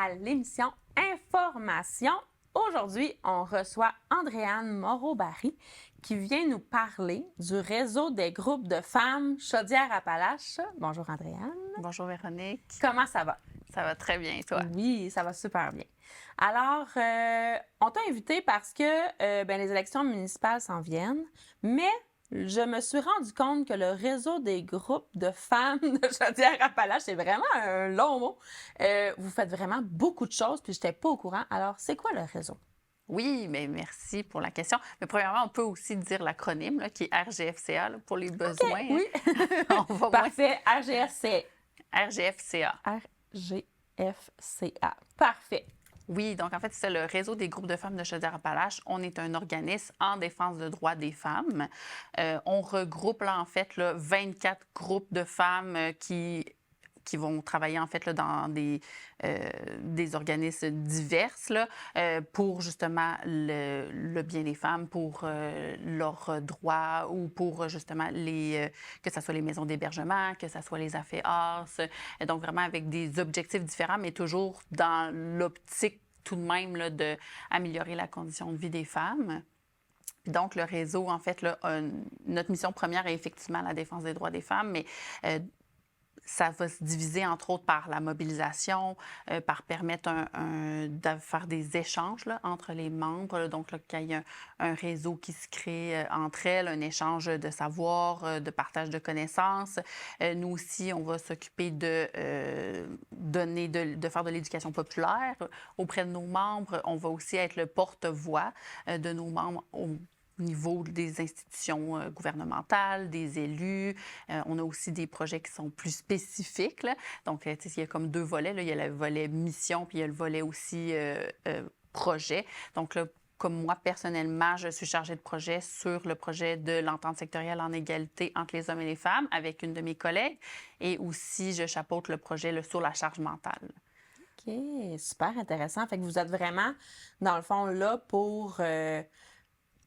à l'émission Information. Aujourd'hui, on reçoit Andréane Moreau-Barry qui vient nous parler du réseau des groupes de femmes Chaudière-Appalaches. Bonjour Andréane. Bonjour Véronique. Comment ça va? Ça va très bien, toi? Oui, ça va super bien. Alors, on t'a invité parce que les élections municipales s'en viennent, mais je me suis rendu compte que le réseau des groupes de femmes de Chaudière-Appalaches, c'est vraiment un long mot. Vous faites vraiment beaucoup de choses, puis je n'étais pas au courant. Alors, c'est quoi le réseau? Oui, mais merci pour la question. Mais premièrement, on peut aussi dire l'acronyme là, qui est RGFCA là, pour les besoins. Oui. On va Parfait. RGFC. RGFCA. RGFCA. Parfait. Oui, donc en fait, c'est le réseau des groupes de femmes de Chaudière-Appalaches. On est un organisme en défense des droits des femmes. On regroupe là, en fait, là, 24 groupes de femmes qui vont travailler en fait là, dans des organismes divers là, pour justement le bien des femmes, pour leurs droits ou pour justement que ce soit les maisons d'hébergement, que ce soit les AFEAS. Donc vraiment avec des objectifs différents, mais toujours dans l'optique tout de même là, d'améliorer la condition de vie des femmes. Donc, le réseau, en fait, là, notre mission première est effectivement la défense des droits des femmes, mais ça va se diviser, entre autres, par la mobilisation, par permettre de faire des échanges là, entre les membres. Là, donc, là, qu'il y ait un réseau qui se crée entre elles, un échange de savoir, de partage de connaissances. Nous aussi, on va s'occuper de faire de l'éducation populaire auprès de nos membres. On va aussi être le porte-voix de nos membres au niveau des institutions gouvernementales, des élus. On a aussi des projets qui sont plus spécifiques. Là. Donc, il y a comme deux volets. Là. Il y a le volet mission, puis il y a le volet aussi projet. Donc, là, comme moi, personnellement, je suis chargée de projet sur le projet de l'entente sectorielle en égalité entre les hommes et les femmes avec une de mes collègues. Et aussi, je chapeaute le projet là, sur la charge mentale. OK, super intéressant. Fait que vous êtes vraiment, dans le fond, là pour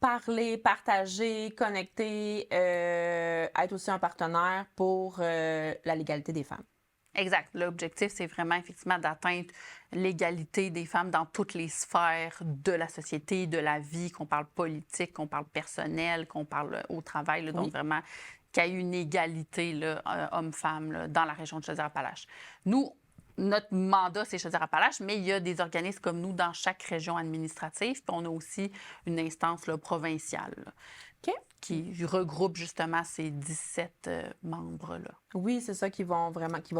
parler, partager, connecter, être aussi un partenaire pour la légalité des femmes. Exact. L'objectif, c'est vraiment effectivement d'atteindre l'égalité des femmes dans toutes les sphères de la société, de la vie, qu'on parle politique, qu'on parle personnel, qu'on parle au travail. Là, donc, vraiment, qu'il y ait une égalité là, homme-femme là, dans la région de Chaudière-Appalaches. Nous, notre mandat, c'est Chaudière-Appalaches, mais il y a des organismes comme nous dans chaque région administrative. Puis on a aussi une instance là, provinciale là, qui regroupe justement ces 17 membres-là. Oui, c'est ça qui va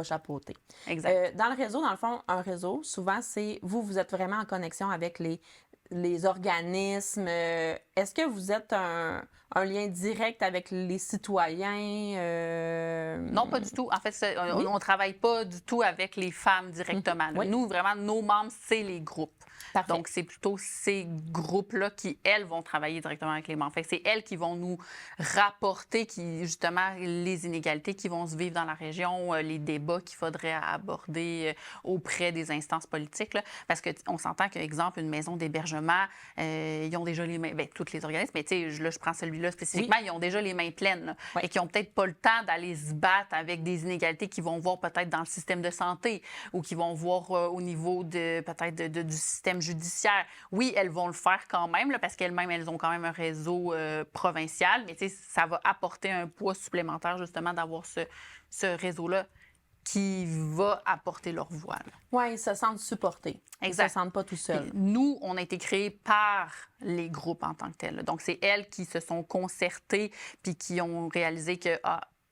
chapeauter. Exact. Dans le réseau, dans le fond, un réseau, souvent, c'est vous êtes vraiment en connexion avec les organismes. Est-ce que vous êtes un lien direct avec les citoyens? Non, pas du tout. En fait, on ne travaille pas du tout avec les femmes directement. Oui. Nous, vraiment, nos membres, c'est les groupes. Parfait. Donc, c'est plutôt ces groupes-là qui, elles, vont travailler directement avec les membres. Fait que c'est elles qui vont nous rapporter, justement, les inégalités qui vont se vivre dans la région, les débats qu'il faudrait aborder auprès des instances politiques. Là. Parce qu'on s'entend qu'exemple, une maison d'hébergement, ils ont déjà les mains, tous les organismes, mais tu sais, là, je prends celui-là spécifiquement, ils ont déjà les mains pleines là, et qui n'ont peut-être pas le temps d'aller se battre avec des inégalités qu'ils vont voir peut-être dans le système de santé ou qu'ils vont voir au niveau peut-être du système judiciaire. Oui, elles vont le faire quand même, là, parce qu'elles-mêmes, elles ont quand même un réseau provincial, mais ça va apporter un poids supplémentaire, justement, d'avoir ce réseau-là qui va apporter leur voix. Oui, ils se sentent supportés. Exact. Ils ne se sentent pas tout seuls. Nous, on a été créés par les groupes en tant que tels. Donc, c'est elles qui se sont concertées puis qui ont réalisé que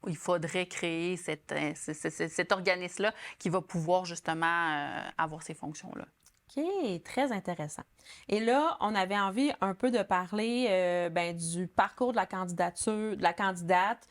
il faudrait créer cet organisme-là qui va pouvoir justement avoir ces fonctions-là. OK, très intéressant. Et là, on avait envie un peu de parler du parcours de la candidate,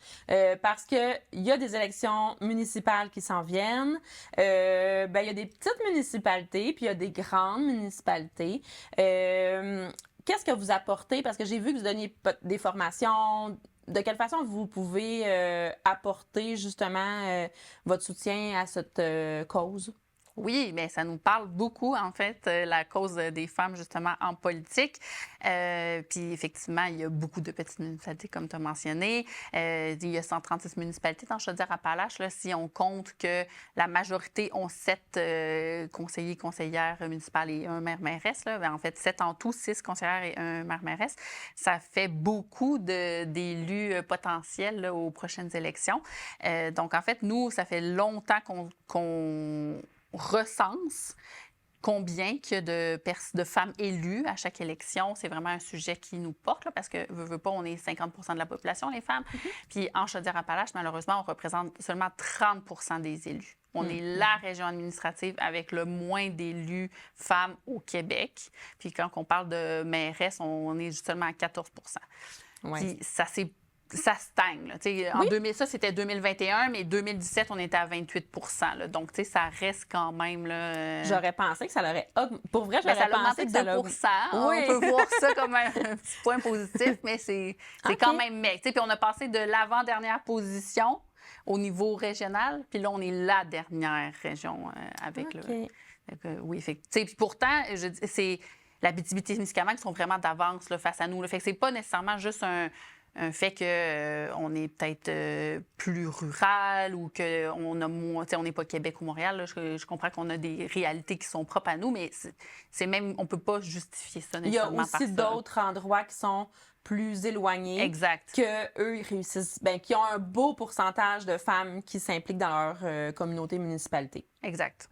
parce que il y a des élections municipales qui s'en viennent. Il y a des petites municipalités, puis il y a des grandes municipalités. Qu'est-ce que vous apportez? Parce que j'ai vu que vous donniez des formations. De quelle façon vous pouvez apporter justement votre soutien à cette cause? Oui, mais ça nous parle beaucoup, en fait, la cause des femmes, justement, en politique. Puis, effectivement, il y a beaucoup de petites municipalités, comme tu as mentionné. Il y a 136 municipalités dans Chaudière-Appalaches. Là, si on compte que la majorité ont 7 conseillers, conseillères municipales et un maire-mairesse, là, bien, en fait, 7 en tout, 6 conseillères et un maire-mairesse, ça fait beaucoup d'élus potentiels là, aux prochaines élections. Donc, en fait, nous, ça fait longtemps qu'on recense combien qu'il y a de femmes élues à chaque élection. C'est vraiment un sujet qui nous porte, là, parce que, veut pas, on est 50 de la population, les femmes. Puis en Chaudière-Appalaches, malheureusement, on représente seulement 30 des élus. On est la région administrative avec le moins d'élus femmes au Québec. Puis quand on parle de mairesse, on est seulement à 14 Ouais. Puis ça stagne. Là. En 2000, ça, c'était 2021, mais 2017, on était à 28 là. Donc, ça reste quand même... Là, J'aurais pensé que ça l'aurait... Pour vrai, ça j'aurais l'a pensé augmenté que de ça 2 l'aurait... On peut voir ça comme un petit point positif, mais c'est quand même mec. Puis on a passé de l'avant-dernière position au niveau régional, puis là, on est la dernière région avec le... oui, puis pourtant, c'est l'Abitibi-Témiscamingue qui sont vraiment d'avance là, face à nous. Là. Fait que c'est pas nécessairement juste un fait qu'on est peut-être plus rural ou qu'on a moins, on n'est pas Québec ou Montréal. Là, je comprends qu'on a des réalités qui sont propres à nous, mais c'est même, on peut pas justifier ça nécessairement. Il y a aussi d'autres endroits qui sont plus éloignés. Exact. Que eux, ils réussissent, qui ont un beau pourcentage de femmes qui s'impliquent dans leur communauté municipalité. Exact.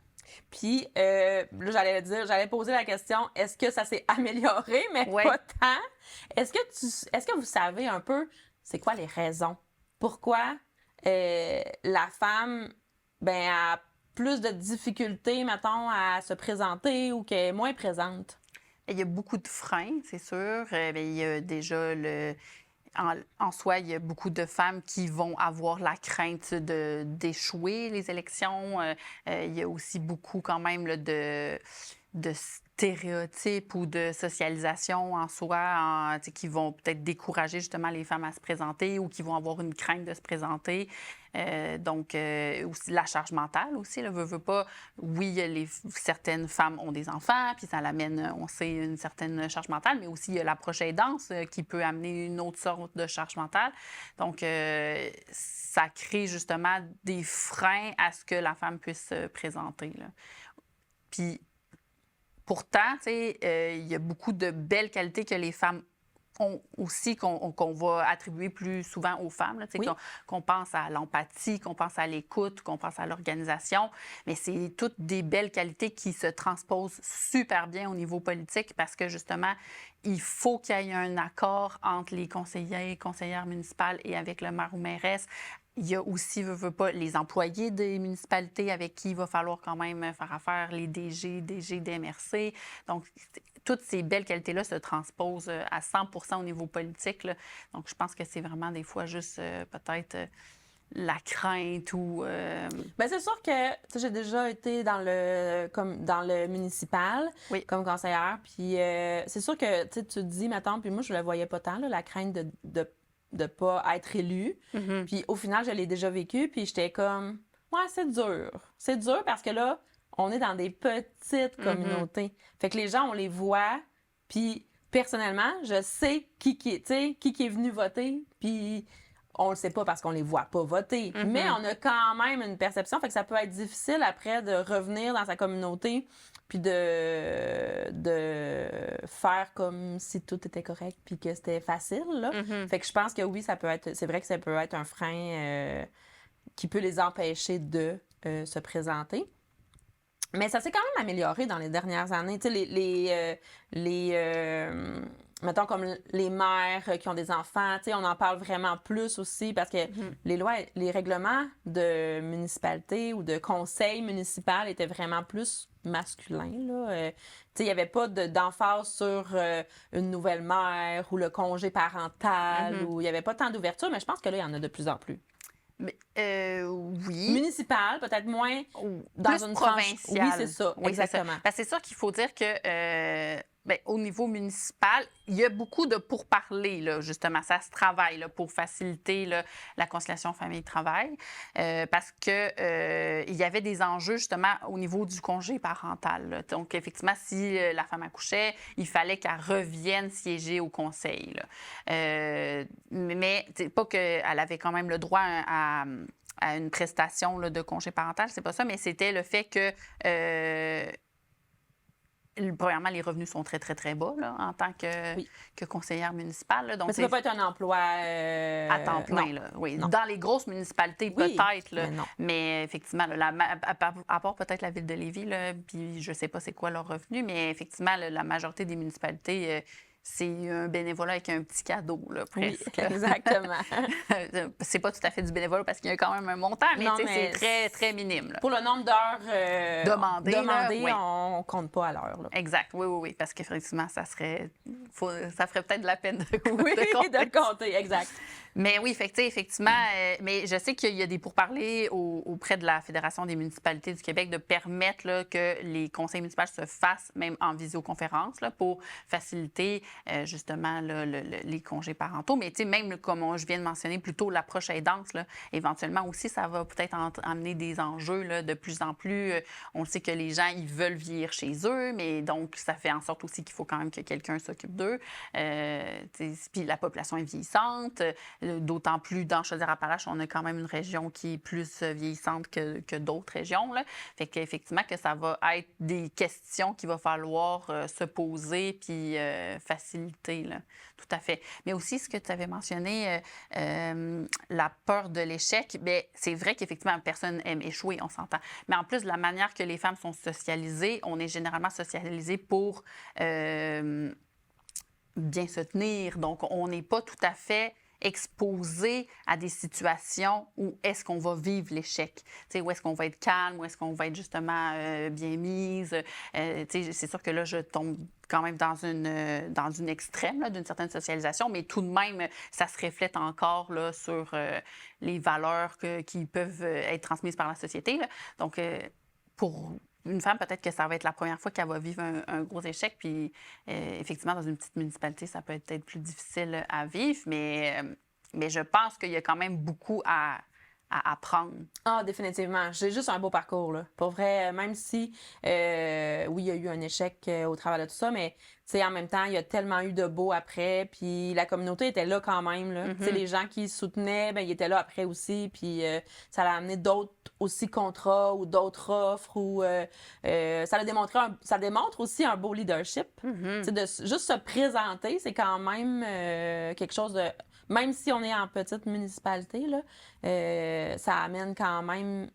Puis, là, j'allais poser la question, est-ce que ça s'est amélioré, mais pas tant? Est-ce que vous savez un peu, c'est quoi les raisons? Pourquoi la femme, a plus de difficultés, mettons, à se présenter ou qu'elle est moins présente? Il y a beaucoup de freins, c'est sûr. Il y a déjà en soi, il y a beaucoup de femmes qui vont avoir la crainte d'échouer les élections. Il y a aussi beaucoup quand même là, de stéréotypes ou de socialisation en soi qui vont peut-être décourager justement les femmes à se présenter ou qui vont avoir une crainte de se présenter. Donc, aussi la charge mentale aussi, là, veut pas. Oui, certaines femmes ont des enfants, puis ça l'amène, on sait, une certaine charge mentale, mais aussi il y a l'approche aidance qui peut amener une autre sorte de charge mentale. Donc, ça crée justement des freins à ce que la femme puisse se présenter. Là. Puis, pourtant, il y a beaucoup de belles qualités que les femmes ont aussi, qu'on va attribuer plus souvent aux femmes. Là, qu'on pense à l'empathie, qu'on pense à l'écoute, qu'on pense à l'organisation. Mais c'est toutes des belles qualités qui se transposent super bien au niveau politique parce que, justement, il faut qu'il y ait un accord entre les conseillers et conseillères municipales et avec le maire ou mairesse. Il y a aussi, veut pas, les employés des municipalités avec qui il va falloir quand même faire affaire, les DG des MRC. Donc, toutes ces belles qualités-là se transposent à 100 au niveau politique. Là. Donc, je pense que c'est vraiment des fois juste peut-être la crainte ou... C'est sûr que j'ai déjà été dans le municipal comme conseillère. Puis c'est sûr que tu te dis, mettons, puis moi, je le voyais pas tant, là, la crainte de pas être élue. Puis au final, je l'ai déjà vécu, puis j'étais comme, ouais, c'est dur. C'est dur parce que là, on est dans des petites communautés. Fait que les gens, on les voit, puis personnellement, je sais qui est venu voter, puis on le sait pas parce qu'on les voit pas voter. Mais on a quand même une perception, fait que ça peut être difficile après de revenir dans sa communauté puis de faire comme si tout était correct puis que c'était facile, là. Fait que je pense que oui, c'est vrai que ça peut être un frein qui peut les empêcher de se présenter. Mais ça s'est quand même amélioré dans les dernières années. Tu sais, mettons comme les mères qui ont des enfants, tu sais, on en parle vraiment plus aussi parce que les lois, les règlements de municipalité ou de conseil municipal étaient vraiment plus masculins, là. Tu sais, il n'y avait pas d'emphase sur une nouvelle mère ou le congé parental, ou il n'y avait pas tant d'ouverture, mais je pense que là, il y en a de plus en plus. Oui. Municipal, peut-être moins dans plus une provinciale. Oui, c'est ça, exactement. C'est sûr qu'il faut dire que Bien, au niveau municipal, il y a beaucoup de pourparlers, là, justement. Ça se travaille là, pour faciliter là, la conciliation famille-travail parce que il y avait des enjeux, justement, au niveau du congé parental. Là. Donc, effectivement, si la femme accouchait, il fallait qu'elle revienne siéger au conseil. Là. Mais pas qu'elle avait quand même le droit à une prestation là, de congé parental, c'est pas ça, mais c'était le fait que premièrement, les revenus sont très, très, très bas là, en tant que conseillère municipale. Là. Donc, mais ça ne peut pas être un emploi à temps plein. Là, oui. Non. Dans les grosses municipalités, Oui, peut-être. Là, mais non. mais effectivement, là, à part peut-être la ville de Lévis, là, puis je ne sais pas c'est quoi leur revenu, mais effectivement, là, la majorité des municipalités, c'est un bénévolat avec un petit cadeau, là, presque. Oui, exactement. C'est pas tout à fait du bénévolat parce qu'il y a quand même un montant, mais, c'est très, très minime. Là. Pour le nombre d'heures demandées là, oui. on ne compte pas à l'heure. Là. Exact, oui, parce qu'effectivement, ça ferait peut-être de la peine de compter. Oui, de compter, exact. Mais oui, effectivement, mais je sais qu'il y a des pourparlers auprès de la Fédération des municipalités du Québec de permettre là, que les conseils municipaux se fassent même en visioconférence là, pour faciliter justement là, les congés parentaux. Mais même comme je viens de mentionner plus tôt, l'approche aidance, là, éventuellement aussi, ça va peut-être amener des enjeux là, de plus en plus. On sait que les gens, ils veulent vieillir chez eux, mais donc ça fait en sorte aussi qu'il faut quand même que quelqu'un s'occupe d'eux. Puis la population est vieillissante. D'autant plus dans Chaudière-Appalaches, on a quand même une région qui est plus vieillissante que d'autres régions. Là. Fait qu'effectivement, que ça va être des questions qu'il va falloir se poser puis faciliter. Là. Tout à fait. Mais aussi, ce que tu avais mentionné, la peur de l'échec, bien, c'est vrai qu'effectivement, personne aime échouer, on s'entend. Mais en plus, de la manière que les femmes sont socialisées, on est généralement socialisées pour bien se tenir. Donc, on n'est pas tout à fait exposé à des situations où est-ce qu'on va vivre l'échec. Où est-ce qu'on va être calme, où est-ce qu'on va être justement bien mise. C'est sûr que là, je tombe quand même dans une extrême là, d'une certaine socialisation, mais tout de même, ça se reflète encore là, sur les valeurs qui peuvent être transmises par la société. Là. Donc, pour une femme, peut-être que ça va être la première fois qu'elle va vivre un gros échec. Puis, effectivement, dans une petite municipalité, ça peut être plus difficile à vivre, mais je pense qu'il y a quand même beaucoup à apprendre. Ah, définitivement. J'ai juste un beau parcours, là. Pour vrai, même si, oui, il y a eu un échec au travers de tout ça, mais, en même temps, il y a tellement eu de beau après, puis la communauté était là quand même, là. Mm-hmm. Les gens qui soutenaient, ben ils étaient là après aussi, puis ça a amené d'autres aussi contrats ou d'autres offres, ou ça démontre aussi un beau leadership. Mm-hmm. De juste se présenter, c'est quand même quelque chose de... Même si on est en petite municipalité, là, ça amène quand même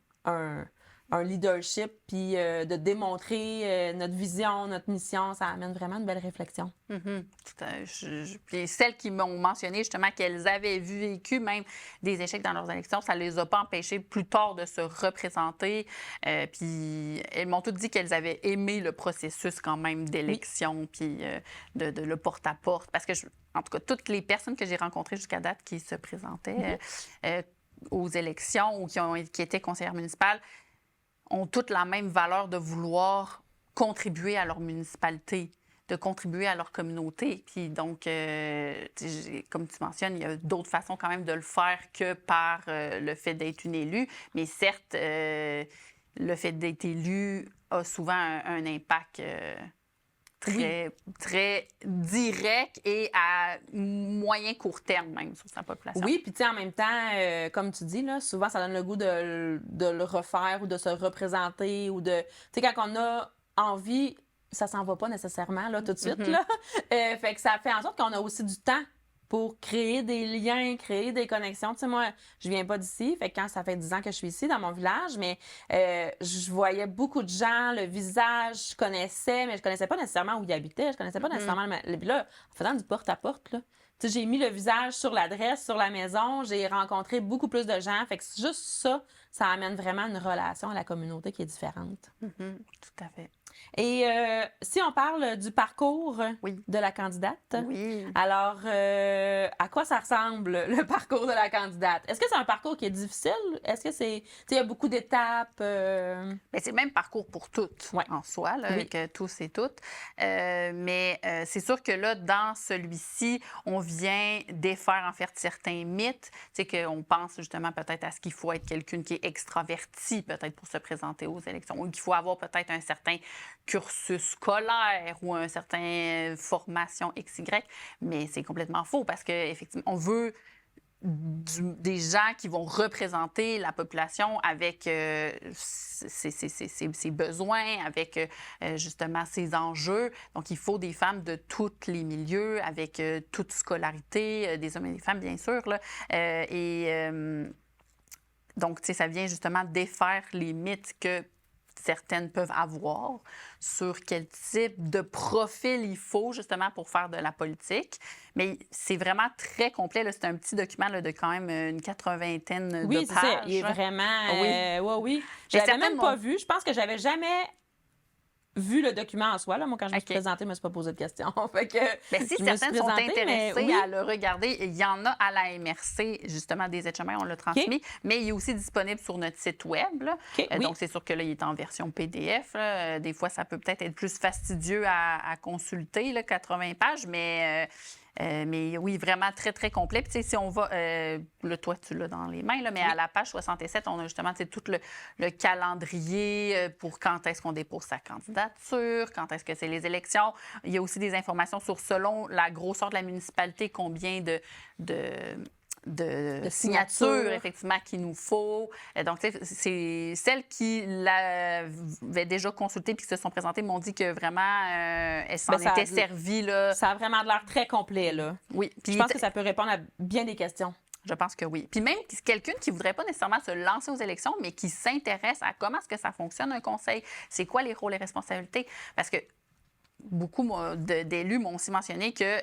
un leadership, puis de démontrer notre vision, notre mission, ça amène vraiment une belle réflexion. Mm-hmm. Puis celles qui m'ont mentionné justement qu'elles avaient vécu même des échecs dans leurs élections, ça ne les a pas empêchées plus tard de se représenter. Puis elles m'ont toutes dit qu'elles avaient aimé le processus quand même d'élection, puis de le porte-à-porte. Parce que, en tout cas, toutes les personnes que j'ai rencontrées jusqu'à date qui se présentaient aux élections ou qui étaient conseillères municipales, ont toutes la même valeur de vouloir contribuer à leur municipalité, de contribuer à leur communauté. Puis donc, comme tu mentionnes, il y a d'autres façons quand même de le faire que par le fait d'être une élue. Mais certes, le fait d'être élu a souvent un impact très direct et à moyen court terme même sur sa population. Oui, puis en même temps, comme tu dis, là, souvent ça donne le goût de le refaire ou de se représenter ou de... Tu sais, quand on a envie, ça s'en va pas nécessairement là, tout de suite. Là. Fait que ça fait en sorte qu'on a aussi du temps pour créer des liens, créer des connexions. Tu sais, moi, je viens pas d'ici, fait que quand ça fait 10 ans que je suis ici, dans mon village, mais je voyais beaucoup de gens, le visage, je connaissais, mais je connaissais pas nécessairement où ils habitaient, je connaissais pas nécessairement... Puis là, en faisant du porte-à-porte, là, tu sais, j'ai mis le visage sur l'adresse, sur la maison, j'ai rencontré beaucoup plus de gens, fait que juste ça amène vraiment une relation à la communauté qui est différente. Tout à fait. Et si on parle du parcours Oui. de la candidate, Oui. alors à quoi ça ressemble le parcours de la candidate? Est-ce que c'est un parcours qui est difficile? Est-ce que c'est, tu sais, il y a beaucoup d'étapes? Mais c'est le même parcours pour toutes Ouais. en soi, là, Oui. que tous et toutes. Mais c'est sûr que là, dans celui-ci, on vient défaire en fait certains mythes. Tu sais, qu'on pense justement peut-être à ce qu'il faut être quelqu'un qui est extraverti peut-être pour se présenter aux élections, ou qu'il faut avoir peut-être un certain cursus scolaire ou un certain formation XY. Mais c'est complètement faux parce qu'effectivement, on veut des gens qui vont représenter la population avec ses besoins, avec justement ses enjeux. Donc, il faut des femmes de tous les milieux, avec toute scolarité, des hommes et des femmes, bien sûr. Là. Donc, tu sais, ça vient justement défaire les mythes que certaines peuvent avoir sur quel type de profil il faut justement pour faire de la politique. Mais c'est vraiment très complet. C'est un petit document là, de quand même une 80aine de Oui, c'est ça. pages. Il est vraiment. Oui. Oui. Je Mais l'avais certaines même pas vu. Je pense que j'avais jamais vu le document en soi. Là. Moi, quand je me suis OK. présentée, je me suis pas posé de questions. Fait que Bien, si je me suis certaines sont présentée, mais intéressées oui. à le regarder, il y en a à la MRC, justement, des êtres-humains, on l'a transmis, mais il est aussi disponible sur notre site Web. Là. OK, oui. Donc, c'est sûr que là, il est en version PDF. Là. Des fois, ça peut peut-être être plus fastidieux à consulter, là, 80 pages, mais oui, vraiment très, très complet. Puis, tu sais, si on va, là, toi, tu l'as dans les mains, là, mais Oui. à la page 67, on a justement tout le calendrier pour quand est-ce qu'on dépose sa candidature, quand est-ce que c'est les élections. Il y a aussi des informations sur, selon la grosseur de la municipalité, combien de signatures, effectivement, qu'il nous faut. Donc, c'est celles qui l'avaient déjà consulté puis qui se sont présentées m'ont dit que vraiment, elles s'en étaient servies. Là. Ça a vraiment de l'air très complet, là. Oui. Je pense que ça peut répondre à bien des questions. Je pense que oui. Puis même quelqu'un qui ne voudrait pas nécessairement se lancer aux élections, mais qui s'intéresse à comment est-ce que ça fonctionne, un conseil, c'est quoi les rôles et responsabilités. Parce que beaucoup d'élus m'ont aussi mentionné que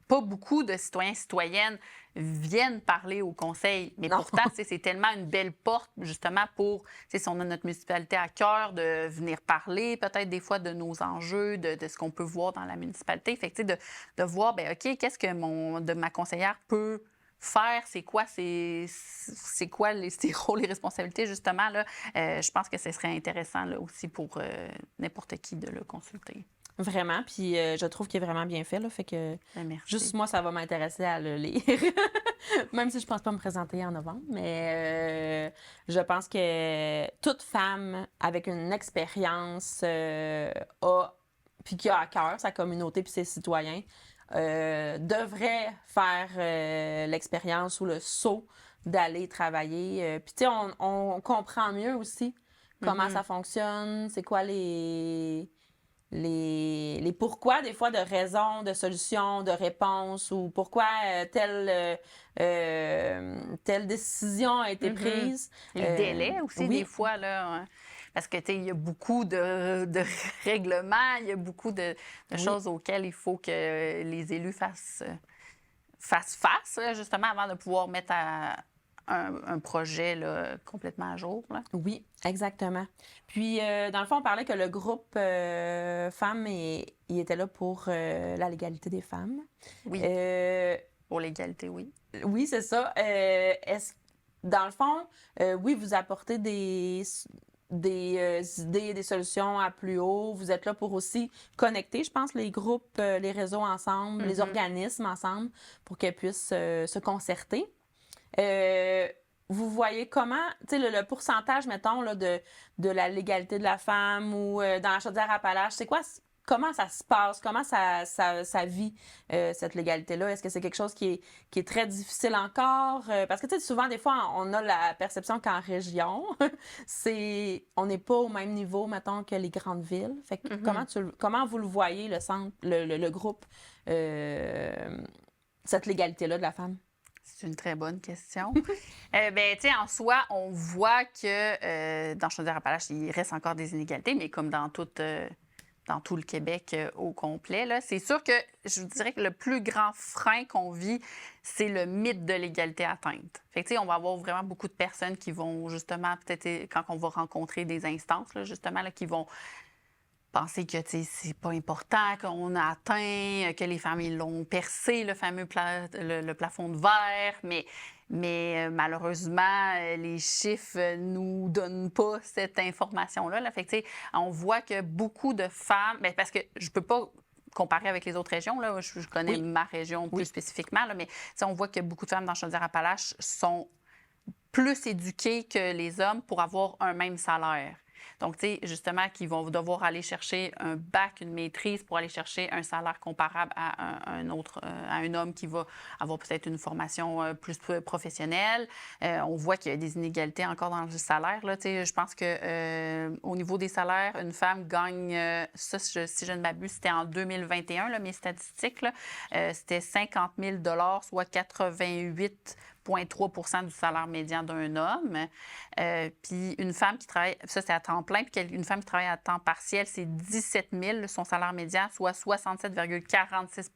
pas beaucoup de citoyens et citoyennes viennent parler au conseil. Mais pourtant, c'est tellement une belle porte, justement, pour, si on a notre municipalité à cœur, de venir parler peut-être des fois de nos enjeux, de ce qu'on peut voir dans la municipalité. Fait que, de voir, bien, OK, qu'est-ce que ma conseillère peut faire, c'est quoi ses rôles et responsabilités, justement. Là, je pense que ce serait intéressant là, aussi pour n'importe qui de le consulter. Vraiment, puis je trouve qu'il est vraiment bien fait, là, fait que Merci. juste moi, ça va m'intéresser à le lire. Même si je pense pas me présenter en novembre, mais je pense que toute femme avec une expérience puis qui a à cœur sa communauté puis ses citoyens devrait faire l'expérience ou le saut d'aller travailler. Puis tu sais, on comprend mieux aussi comment ça fonctionne, c'est quoi les pourquoi, des fois, de raisons, de solutions, de réponses, ou pourquoi telle décision a été prise. Les délais aussi, des fois, là. Parce que, tu sais, il y a beaucoup de règlements, il y a beaucoup de choses auxquelles il faut que les élus fassent face, justement, avant de pouvoir mettre un projet là, complètement à jour. Là. Oui, exactement. Puis, dans le fond, on parlait que le groupe femmes, il était là pour la légalité des femmes. Oui. Pour l'égalité, oui. Oui, c'est ça. Dans le fond, oui, vous apportez des idées, des solutions à plus haut. Vous êtes là pour aussi connecter, je pense, les groupes, les réseaux ensemble, les organismes ensemble, pour qu'elles puissent se concerter. Vous voyez comment, tu sais, le pourcentage, mettons, là, de la légalité de la femme ou dans la Chaudière-Appalaches, c'est quoi, comment ça se passe, comment ça vit, cette légalité-là? Est-ce que c'est quelque chose qui est très difficile encore? Parce que, tu sais, souvent, des fois, on a la perception qu'en région, on n'est pas au même niveau, mettons, que les grandes villes. Fait que comment vous le voyez, le centre, le groupe, cette légalité-là de la femme? C'est une très bonne question. Ben, tu sais, en soi, on voit que dans Chaudière-Appalaches, il reste encore des inégalités, mais comme dans tout le Québec au complet, là, c'est sûr que je vous dirais que le plus grand frein qu'on vit, c'est le mythe de l'égalité atteinte. Fait que, tu sais, on va avoir vraiment beaucoup de personnes qui vont justement, peut-être quand on va rencontrer des instances, là, justement, là, qui vont penser que c'est pas important, qu'on a atteint, que les familles l'ont percé, le fameux le plafond de verre, mais malheureusement, les chiffres nous donnent pas cette information-là. Là. Fait que, on voit que beaucoup de femmes, bien, parce que je peux pas comparer avec les autres régions, là, je connais ma région plus spécifiquement, là, mais on voit que beaucoup de femmes dans Chaudière-Appalaches sont plus éduquées que les hommes pour avoir un même salaire. Donc, tu sais, justement, qu'ils vont devoir aller chercher un bac, une maîtrise pour aller chercher un salaire comparable à un homme qui va avoir peut-être une formation plus professionnelle. On voit qu'il y a des inégalités encore dans le salaire. Là, tu sais, je pense que au niveau des salaires, une femme gagne, ça, si je ne m'abuse, c'était en 2021, là, mes statistiques, là, c'était 50 000 soit 88,3 du salaire médian d'un homme. Puis une femme qui travaille, ça c'est à temps plein, puis une femme qui travaille à temps partiel, c'est 17 000, son salaire médian, soit 67,46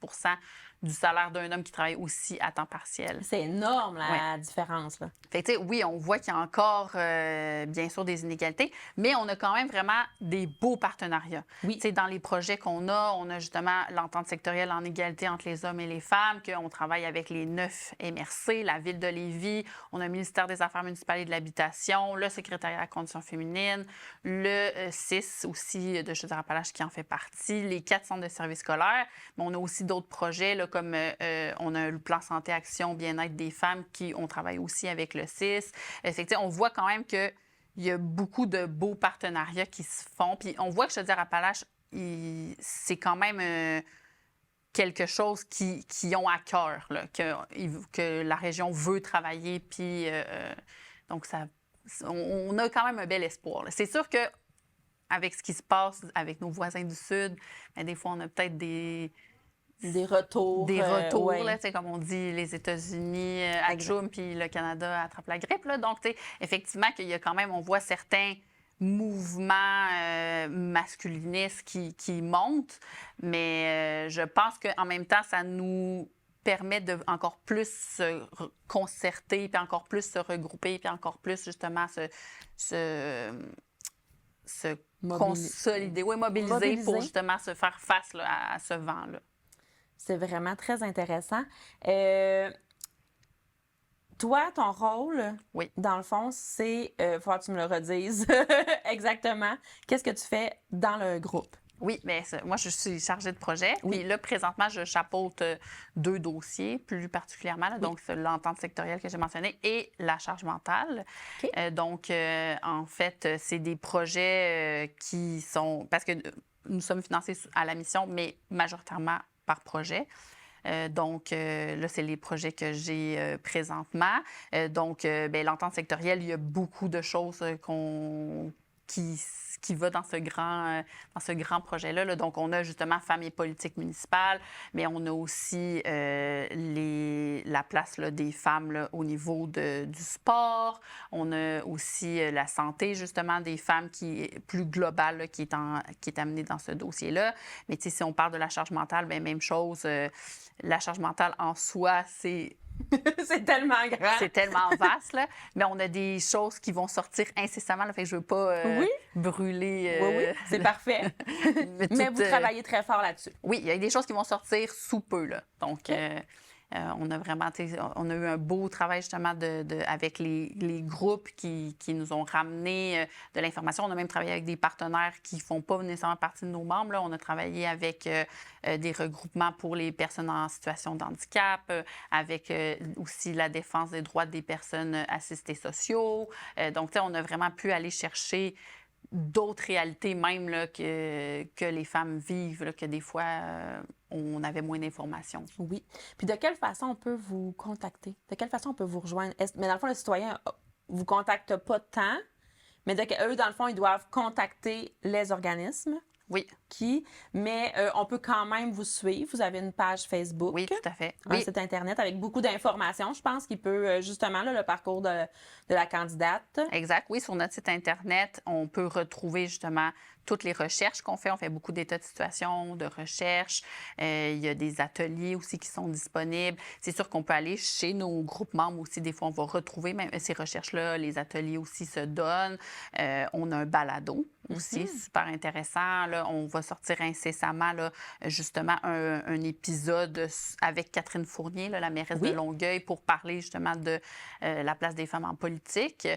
du salaire d'un homme qui travaille aussi à temps partiel. C'est énorme, la différence, là. Fait que, oui, on voit qu'il y a encore, bien sûr, des inégalités, mais on a quand même vraiment des beaux partenariats. Oui. Dans les projets qu'on a, on a justement l'entente sectorielle en égalité entre les hommes et les femmes, qu'on travaille avec les 9 MRC, la Ville de Lévis, on a le ministère des Affaires municipales et de l'Habitation, le secrétariat à la condition féminine, le CIS aussi de Chaudière-Appalaches qui en fait partie, les 4 centres de services scolaires, mais on a aussi d'autres projets, là, comme on a le plan santé, action, bien-être des femmes on travaille aussi avec le CIS. On voit quand même qu'il y a beaucoup de beaux partenariats qui se font. Puis on voit que Chaudière-Appalaches, c'est quand même quelque chose qui ont à cœur, là, que la région veut travailler. Puis donc, on a quand même un bel espoir. C'est sûr que avec ce qui se passe avec nos voisins du Sud, bien, des fois, on a peut-être des retours. Des retours, là, comme on dit, les États-Unis atchoum, puis le Canada attrape la grippe. Là. Donc, effectivement, qu'il y a quand même, on voit certains mouvements masculinistes qui montent, mais je pense qu'en même temps, ça nous permet de encore plus se concerter, puis encore plus se regrouper, puis encore plus, justement, se consolider, mobiliser pour, justement, se faire face là, à ce vent-là. C'est vraiment très intéressant. Toi, ton rôle, dans le fond, c'est, faut que tu me le redises exactement, qu'est-ce que tu fais dans le groupe? Oui, mais moi, je suis chargée de projet. Puis là, présentement, je chapeaute 2 dossiers, plus particulièrement. Là, donc, l'entente sectorielle que j'ai mentionnée et la charge mentale. Donc, en fait, c'est des projets qui sont... Parce que nous sommes financés à la mission, mais majoritairement par projet. Donc, là, c'est les projets que j'ai présentement. Donc, l'entente sectorielle, il y a beaucoup de choses qui va dans ce grand projet-là. Là. Donc, on a justement Femmes et politique municipale, mais on a aussi la place là, des femmes là, au niveau du sport. On a aussi la santé, justement, des femmes qui est plus globale, là, qui est amenée dans ce dossier-là. Mais si on parle de la charge mentale, bien, même chose. La charge mentale en soi, c'est... c'est tellement grand. C'est tellement vaste, là. Mais on a des choses qui vont sortir incessamment. Là, fait que je ne veux pas brûler. Oui, c'est parfait. Mais vous travaillez très fort là-dessus. Oui, il y a des choses qui vont sortir sous peu. Là. Donc, on a vraiment on a eu un beau travail justement avec les groupes qui nous ont ramené de l'information. On a même travaillé avec des partenaires qui ne font pas nécessairement partie de nos membres. Là. On a travaillé avec des regroupements pour les personnes en situation de handicap, avec aussi la défense des droits des personnes assistées sociaux. Donc, on a vraiment pu aller chercher d'autres réalités même là, que les femmes vivent, là, que des fois, on avait moins d'informations. Oui. Puis de quelle façon on peut vous contacter? De quelle façon on peut vous rejoindre? Mais dans le fond, le citoyen ne vous contacte pas tant, mais eux, dans le fond, ils doivent contacter les organismes. Oui. Mais on peut quand même vous suivre. Vous avez une page Facebook. Oui, tout à fait. Un site Internet avec beaucoup d'informations. Je pense qu'il peut, justement, là, le parcours de la candidate. Exact. Oui, sur notre site Internet, on peut retrouver justement toutes les recherches qu'on fait. On fait beaucoup d'états de situation, de recherche. Il y a des ateliers aussi qui sont disponibles. C'est sûr qu'on peut aller chez nos groupes membres aussi. Des fois, on va retrouver même ces recherches-là. Les ateliers aussi se donnent. On a un balado aussi, super intéressant. Là, on va sortir incessamment, là, justement, un épisode avec Catherine Fournier, là, la mairesse de Longueuil, pour parler justement de la place des femmes en politique.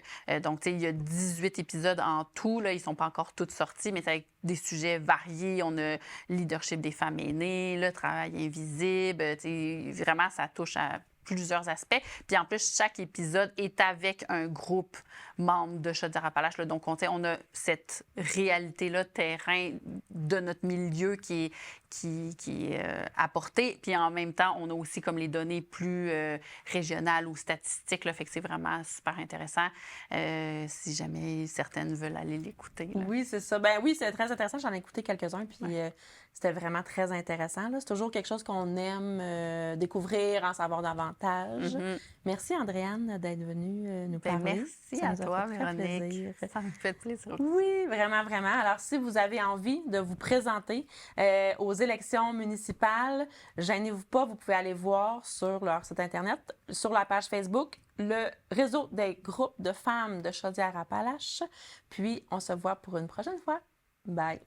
Donc, tu sais, il y a 18 épisodes en tout. Là, ils ne sont pas encore tous sortis, mais c'est avec des sujets variés. On a leadership des femmes aînées, le travail invisible. Tu sais, vraiment, ça touche à plusieurs aspects. Puis en plus, chaque épisode est avec un groupe membre de Chaudière-Appalaches. Donc, on a cette réalité-là, terrain de notre milieu qui est apportée. Puis en même temps, on a aussi comme les données plus régionales ou statistiques. Là, fait que c'est vraiment super intéressant si jamais certaines veulent aller l'écouter. Oui, c'est ça. Ben oui, c'est très intéressant. J'en ai écouté quelques-uns, puis c'était vraiment très intéressant. C'est toujours quelque chose qu'on aime découvrir, en savoir davantage. Merci, Andréane, d'être venue nous parler. Merci à toi, Véronique. Ça me fait plaisir. Oui, vraiment, vraiment. Alors, si vous avez envie de vous présenter aux élections municipales, gênez-vous pas, vous pouvez aller voir sur leur site Internet, sur la page Facebook, le réseau des groupes de femmes de Chaudière-Appalaches. Puis, on se voit pour une prochaine fois. Bye!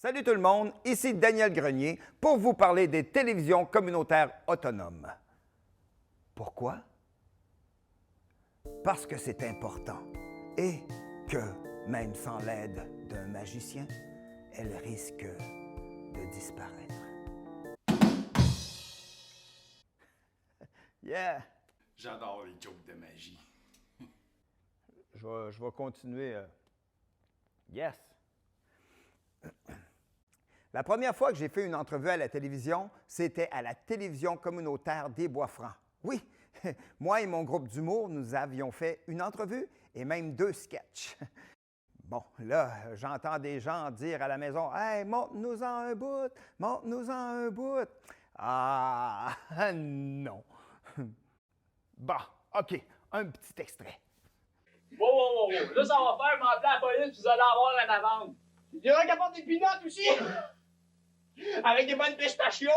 Salut tout le monde, ici Daniel Grenier pour vous parler des télévisions communautaires autonomes. Pourquoi? Parce que c'est important et que, même sans l'aide d'un magicien, elles risquent de disparaître. Yeah! J'adore les jokes de magie. Je vais continuer. Yes! La première fois que j'ai fait une entrevue à la télévision, c'était à la télévision communautaire des Bois-Francs. Oui, moi et mon groupe d'humour, nous avions fait une entrevue et même 2 sketchs. Bon, là, j'entends des gens dire à la maison « Hey, montre-nous-en un bout, montre-nous-en un bout. » Ah, non. Bon, OK, un petit extrait. Wow. Là, ça va faire m'appeler la police, vous allez avoir une amende. Il y en a qui apportent des peanuts aussi! Avec des bonnes pistachios!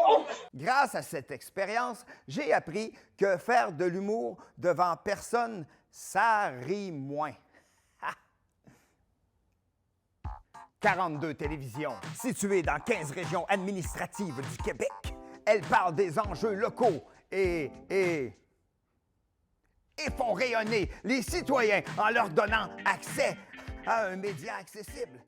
Grâce à cette expérience, j'ai appris que faire de l'humour devant personne, ça rit moins. 42 télévisions, situées dans 15 régions administratives du Québec. Elles parlent des enjeux locaux et font rayonner les citoyens en leur donnant accès à un média accessible.